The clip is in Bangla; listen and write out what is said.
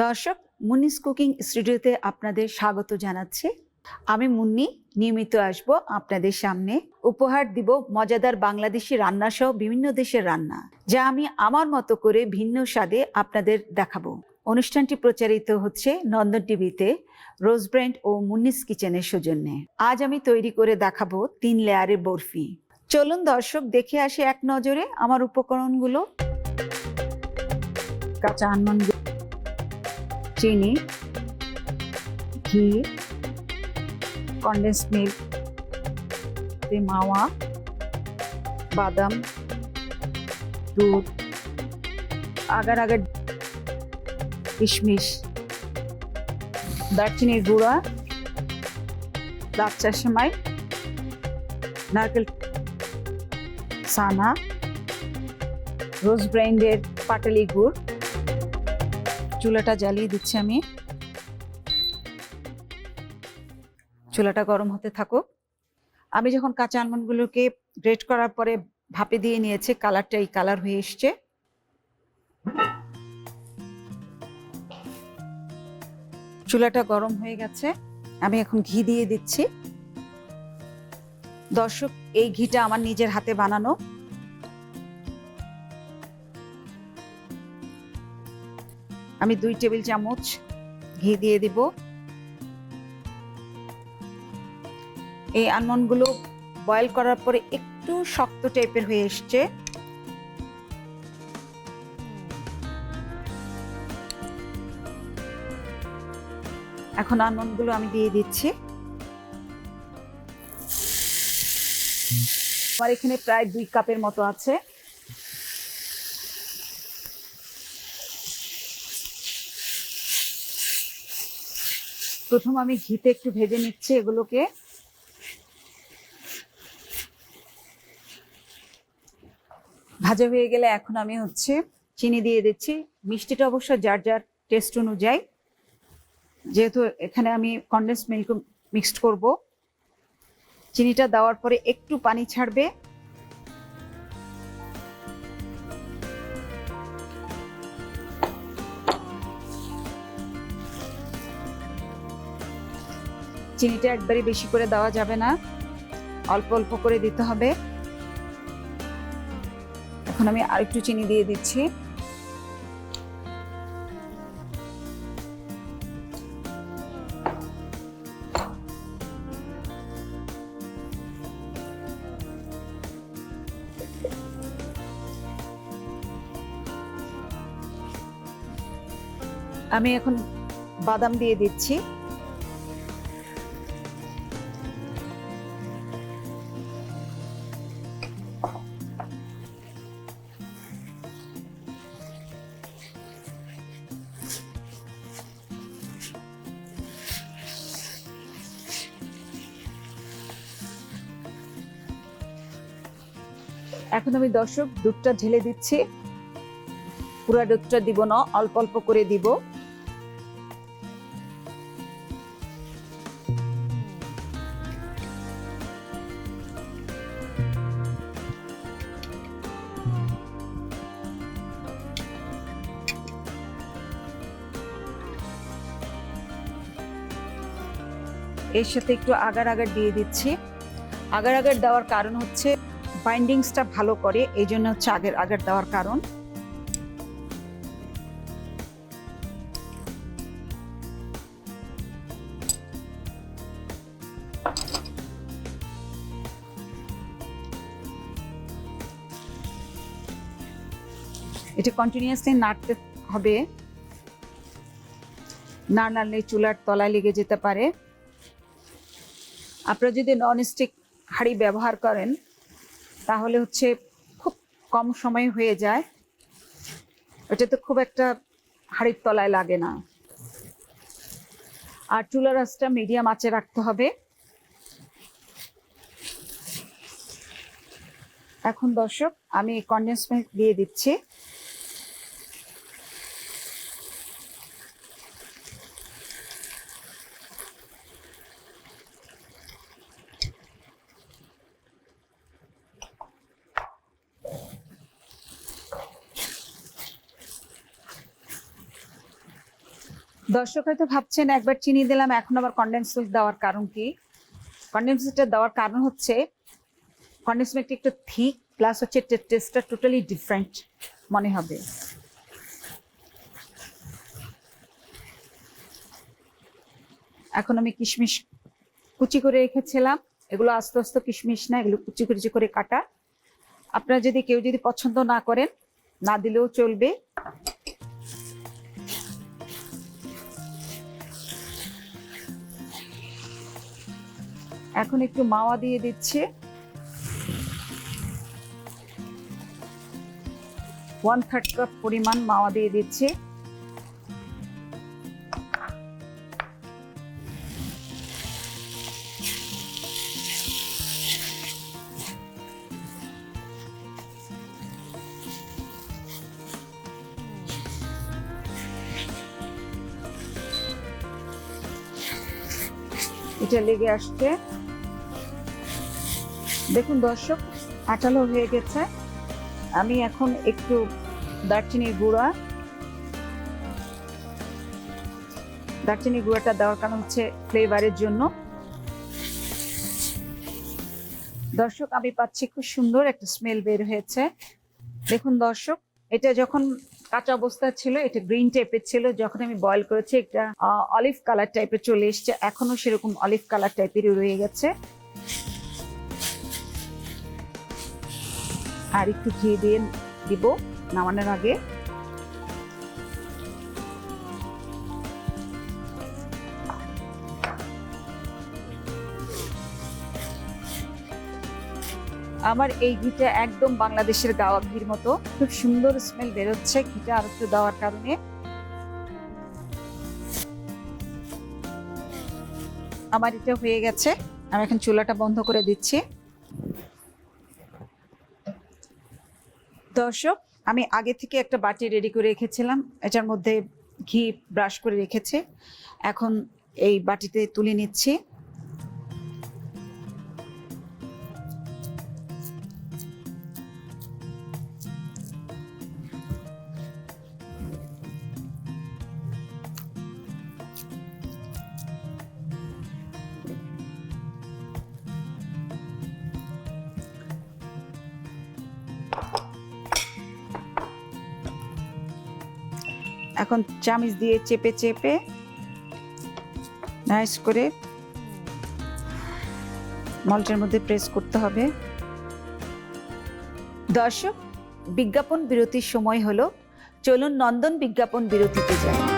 দর্শক, মুন্নিস কুকিং স্টুডিওতে আপনাদের স্বাগত জানাচ্ছি। আমি মুন্নি নিয়মিত আসব আপনাদের সামনে, উপহার দিব মজাদার বাংলাদেশি রান্না সহ বিভিন্ন দেশের রান্না, যা আমি আমার মতো করে ভিন্ন স্বাদে আপনাদের দেখাবো। অনুষ্ঠানটি প্রচারিত হচ্ছে নন্দন টিভিতে রোজব্র্যান্ড ও মুন্নিস কিচেনের সৌজন্যে। আজ আমি তৈরি করে দেখাবো 3 লেয়ারের বরফি। চলুন দর্শক, দেখে আসি এক নজরে আমার উপকরণগুলো। কাঁচা আলমন্ড, চিনি, ঘি, কনডেন্স মিল্ক, মাওয়া, বাদাম, দুধ, আগার আগার, কিশমিশ, দারচিনির গুঁড়া, লাল চা সেমাই, নারকেল সানা, রোজ ব্র্যান্ডের পাটালি গুড়। চুলাটা জ্বালিয়ে দিচ্ছি আমি। চুলাটা গরম হতে থাকুক। আমি যখন কাঁচা আলমন্ডগুলোকে গ্রেট করার পরে ভাপে দিয়ে নিয়েছি, কালারটা এই কালার হয়ে এসছে। চুলাটা গরম হয়ে গেছে, আমি এখন ঘি দিয়ে দিচ্ছি। দর্শক, এই ঘিটা আমার নিজের হাতে বানানো। আমি 2 টেবিল চামচ ঘি দিয়ে দিব। এই আলমন্ডগুলো বয়েল করার পরে একটু শক্ত টাইপের হয়ে এসছে। এখন আলমন্ডগুলো আমি দিয়ে দিচ্ছি। আমার এখানে প্রায় 2 কাপের মতো আছে। প্রথম আমি ঘিতে একটু ভেজে নিচ্ছি এগুলোকে। ভাজা হয়ে গেলে এখন আমি চিনি দিয়ে দিচ্ছি। মিষ্টিটা অবশ্য যার যার টেস্ট অনুযায়ী, যেহেতু এখানে আমি কনডেন্স মিল্ক মিক্সড করব। চিনিটা দেওয়ার পরে একটু পানি ছাড়বে। চিনিটা একবারে বেশি করে দেওয়া যাবে না, অল্প অল্প করে দিতে হবে। এখন আমি আরেকটু চিনি দিয়ে দিচ্ছি। আমি এখন বাদাম দিয়ে দিচ্ছি। এখন আমি দর্শক দুধটা ঢেলে দিচ্ছি। পুরো দুধটা দিব না, অল্প অল্প করে দিব। এর সাথে একটু আগার আগার দিয়ে দিচ্ছি। আগার আগার দেওয়ার কারণ হচ্ছে বাইন্ডিংসটা ভালো করে, এই জন্য আগার আগার দেওয়ার কারণ। এটা কন্টিনিউয়াসলি নাড়তে হবে, না নাড়লে চুলার তলায় লেগে যেতে পারে। আপনারা যদি ননস্টিক হাঁড়ি ব্যবহার করেন তাহলে খুব কম সময় হয়ে যায়। এটা তো খুব একটা হাঁড়ির তলায় লাগে না। আর চুলার আঁচটা মিডিয়াম আঁচে রাখতে হবে। এখন দর্শক, আমি কনডেন্স মিল্ক দিয়ে দিচ্ছি। দর্শক হয়তো ভাবছেন একবার চিনি দিলাম, এখন আবার কনডেন্স মিল্ক দেওয়ার কারণ কি? কনডেন্স মিল্কটা দেওয়ার কারণ হচ্ছে কনডেন্স মিল্কটা একটু থিক, প্লাস হচ্ছে টেস্টটা টোটালি ডিফারেন্ট মনে হবে। এখন আমি কিশমিশ কুচি করে রেখেছিলাম, এগুলো আস্তে আস্তে কিশমিশ না, এগুলো কুচি কুচি করে কাটা। আপনারা যদি কেউ যদি পছন্দ না করেন, না দিলেও চলবে। এখন একটু মাওয়া দিয়ে দিচ্ছি, 1/3 কাপ পরিমাণ মাওয়া দিয়ে দিচ্ছি। এটা লেগে আসছে, দেখুন দর্শক আঠালো হয়ে গেছে। আমি এখন একটু দারচিনির গুঁড়াটা দেওয়ার কারণ হচ্ছে ফ্লেভারের জন্য। দর্শক আমি পাচ্ছি খুব সুন্দর একটা স্মেল বের হয়েছে। দেখুন দর্শক, এটা যখন কাঁচা অবস্থা ছিল এটা গ্রিন টাইপের ছিল, যখন আমি বয়েল করেছি এটা অলিভ কালার টাইপের চলে এসছে, এখনো সেরকম অলিভ কালার টাইপেরই রয়ে গেছে। আর একটু ঘি দিয়ে দিব নামানোর আগে। আমার এই ঘিটা একদম বাংলাদেশের গাওয়া ঘির মতো, খুব সুন্দর স্মেল বেরোচ্ছে ঘিটা আর একটু দেওয়ার কারণে। আমার এটা হয়ে গেছে, আমি এখন চুলাটা বন্ধ করে দিচ্ছি। দর্শক আমি আগে থেকে একটা বাটি রেডি করে রেখেছিলাম, এটার মধ্যে ঘি ব্রাশ করে রেখেছে, এখন এই বাটিতে তুলে নিচ্ছি। এখন চামচ দিয়ে চেপে চেপে নাইস করে মল্টের মধ্যে প্রেস করতে হবে। দর্শক বিজ্ঞাপন বিরতির সময় হলো, চলুন নন্দন বিজ্ঞাপন বিরতিতে যাই।